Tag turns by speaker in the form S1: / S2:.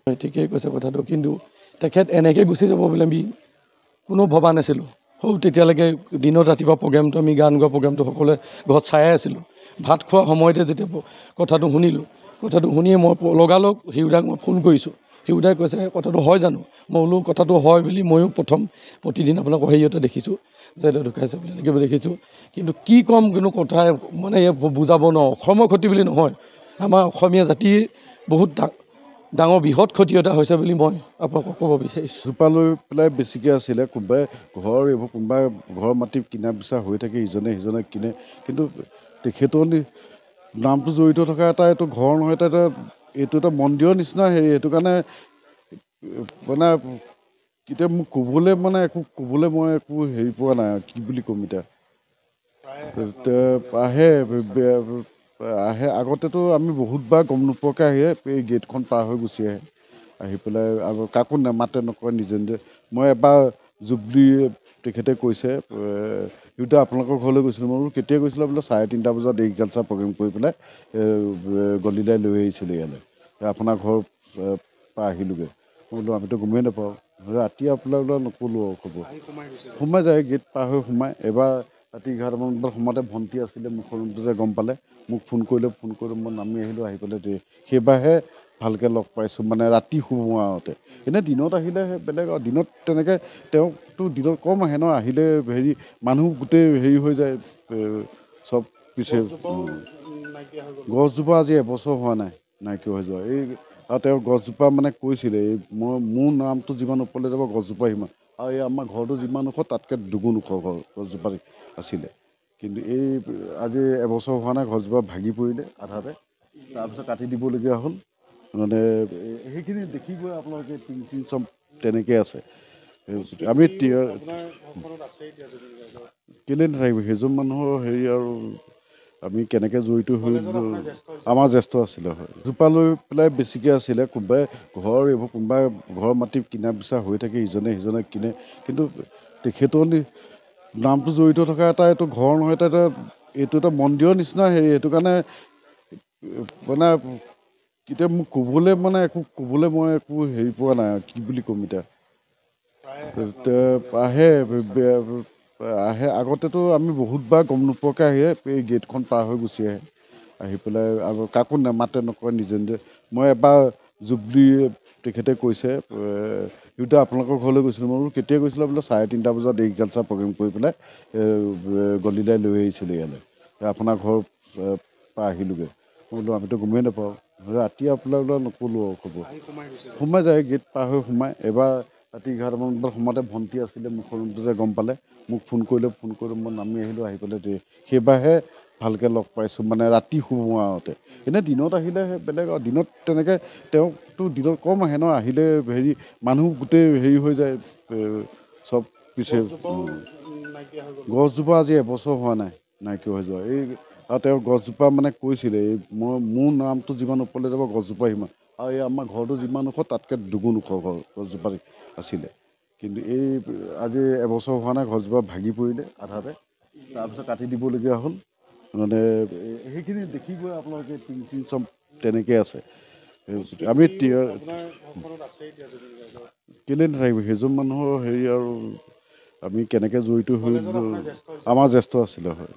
S1: ঠিকেই কৈছে কথাটো, কিন্তু তেখেত এনেকৈ গুচি যাব বুলি আমি কোনো ভবা নাছিলোঁ। সৌ তেতিয়ালৈকে দিনত ৰাতিপুৱা প্ৰগ্ৰেমটো আমি গান গোৱা প্ৰগ্ৰেমটো সকলোৱে ঘৰত চায়ে আছিলোঁ। ভাত খোৱাৰ সময়তে যেতিয়া কথাটো শুনিলোঁ, কথাটো শুনিয়ে মই লগালগ হিউদাক মই ফোন কৰিছোঁ। হিউদাই কৈছে কথাটো হয় জানো? মই বোলো কথাটো হয় বুলি ময়ো প্ৰতিদিন আপোনালোকৰ হেৰিয়তে দেখিছোঁ যে ঢুকাইছে বুলি এনেকৈ দেখিছোঁ, কিন্তু কি ক'ম কোনো কথাই মানে বুজাব নোৱাৰোঁ। অসমৰ ক্ষতি বুলি নহয়, আমাৰ অসমীয়া জাতিৰ বহুত ডাঙৰ বৃহৎ ক্ষতি এটা হৈছে বুলি মই আপোনালোকক ক'ব বিচাৰিছোঁ।
S2: জোপা লৈ পেলাই বেছিকৈ আছিলে, কোনোবাই এইবোৰ কোনোবাই ঘৰৰ মাটি কিনা বিচাৰ হৈ থাকে, সিজনে কিনে, কিন্তু তেখেতৰ নামটো জড়িত থকা এইটো ঘৰ নহয়, এইটো এটা মন্দিৰৰ নিচিনা হেৰি। সেইটো কাৰণে মানে এতিয়া মোক ক'বলৈ মই একো হেৰি পোৱা নাই, কি বুলি ক'ম এতিয়া। আহে আগতেতো আমি বহুতবাৰ গম নোপোৱাকৈ আহে, এই গেটখন পাৰ হৈ গুচি আহি পেলাই কাকো নেমাতে নকয়, নিজে মই এবাৰ জুবলি তেখেতে কৈছে সিহঁতে আপোনালোকৰ ঘৰলৈ গৈছিলোঁ। মই বোলো কেতিয়া গৈছিলোঁ? বোলে 3:30 বজাত এগ্ৰিকালচাৰ প্ৰগ্ৰেম কৰি পেলাই গলিলাই লৈ আহিছিলে ইয়ালৈ, আপোনাৰ ঘৰৰ পৰা আহিলোগৈ। মই বোলো আমিতো গমেই নাপাওঁ, ৰাতি আপোনালোকক নক'লোঁ আৰু খবৰ। সোমাই যায়, গেট পাৰ হৈ সোমাই। এবাৰ ৰাতি 11মান বজাত সোমাওঁতে ভণ্টি আছিলে মুখৰ ৰুমটোতে, গম পালে, মোক ফোন কৰিলে মই নামি আহিলোঁ। আহি পেলাই সেইবাৰহে ভালকৈ লগ পাইছোঁ, মানে ৰাতি সোমোৱাওঁতে। এনেই দিনত আহিলে বেলেগ, আৰু দিনত তেনেকৈ তেওঁকতো দিনত কম আহে ন, আহিলে হেৰি মানুহ গোটেই হেৰি হৈ যায় চব পিছে। গছজোপা আজি এবছৰ হোৱা নাই নাইকিয়া হৈ যোৱা। আৰু তেওঁ গছজোপা মানে কৈছিলে, মোৰ নামটো যিমান ওপৰলৈ যাব গছজোপা সিমান, আৰু এই আমাৰ ঘৰটো যিমান ওখ তাতকৈ দুগুণ ওখ গছজোপা আছিলে। কিন্তু আজি এবছৰ হোৱা নাই, গছজোপা ভাগি পৰিলে আধাতে, তাৰপিছত কাটি দিবলগীয়া হ'ল। মানে সেইখিনি দেখি গৈ আপোনালোকে টিং চব তেনেকৈ আছে। আমি কেলৈ নাথাকিব, সেইজন মানুহৰ হেৰি, আৰু আমি কেনেকৈ জড়িত হৈ আমাৰ জ্যেষ্ঠ আছিলে। হয়, জোপা লৈ পেলাই বেছিকৈ আছিলে, এইবোৰ কোনোবাই ঘৰৰ মাটি কিনা বিচাৰ হৈ থাকে, সিজনে কিনে, কিন্তু তেখেতৰ নামটো জড়িত থকা এইটো ঘৰ নহয়, এইটো এটা মন্দিৰৰ নিচিনা হেৰি। সেইটো কাৰণে মানে এতিয়া মোক ক'বলৈ মই একো হেৰি পোৱা নাই, কি বুলি ক'ম এতিয়া। আহে আগতেতো আমি বহুতবাৰ গম নোপোৱাকৈ আহে, এই গেটখন পাৰ হৈ গুচি আহি পেলাই কাকো নেমাতে নকয়, নিজে মই এবাৰ জুবলি তেখেতে কৈছে সিহঁতে আপোনালোকৰ ঘৰলৈ গৈছিলোঁ। মই বোলো কেতিয়া গৈছিলোঁ? বোলে 3:30 বজাত এগ্ৰিকালচাৰ প্ৰগ্ৰেম কৰি পেলাই গলিলাই লৈ আহিছিলে ইয়ালৈ, আপোনাৰ ঘৰৰ পৰা আহিলোগৈ। মই বোলো আমিতো গমেই নাপাওঁ, ৰাতি আপোনালোকক নক'লোঁ আৰু খবৰ। সোমাই যায়, গেট পাৰ হৈ সোমাই। এবাৰ ৰাতি 11মান বজাত সোমাওঁতে ভণ্টি আছিলে মুখৰ ৰুমটোতে, গম পালে, মোক ফোন কৰিলে মই নামি আহিলোঁ। আহি পেলাই সেইবাৰহে ভালকৈ লগ পাইছোঁ, মানে ৰাতি সোমোৱাওঁতে। এনেই দিনত আহিলে বেলেগ, আৰু দিনত তেনেকৈ তেওঁকতো দিনত কম আহে ন, আহিলে হেৰি মানুহ গোটেই হেৰি হৈ যায় চব পিছে। গছজোপা আজি এবছৰ হোৱা নাই নাইকিয়া হৈ যোৱা। আৰু তেওঁ গছজোপা মানে কৈছিলে, মোৰ নামটো যিমান ওপৰলৈ যাব গছজোপা সিমান, আৰু এই আমাৰ ঘৰটো যিমান ওখ তাতকৈ দুগুণ ওখ গছজোপা আছিলে। কিন্তু আজি এবছৰ হোৱা নাই, গছজোপা ভাগি পৰিলে আধাতে, তাৰপিছত কাটি দিবলগীয়া হ'ল। মানে সেইখিনি দেখি গৈ আপোনালোকে টিং চব তেনেকৈ আছে। আমি কেলৈ নাথাকিব, সেইজন মানুহৰ হেৰি, আৰু আমি কেনেকৈ জড়িত হৈ আমাৰ জ্যেষ্ঠ আছিলে। হয়।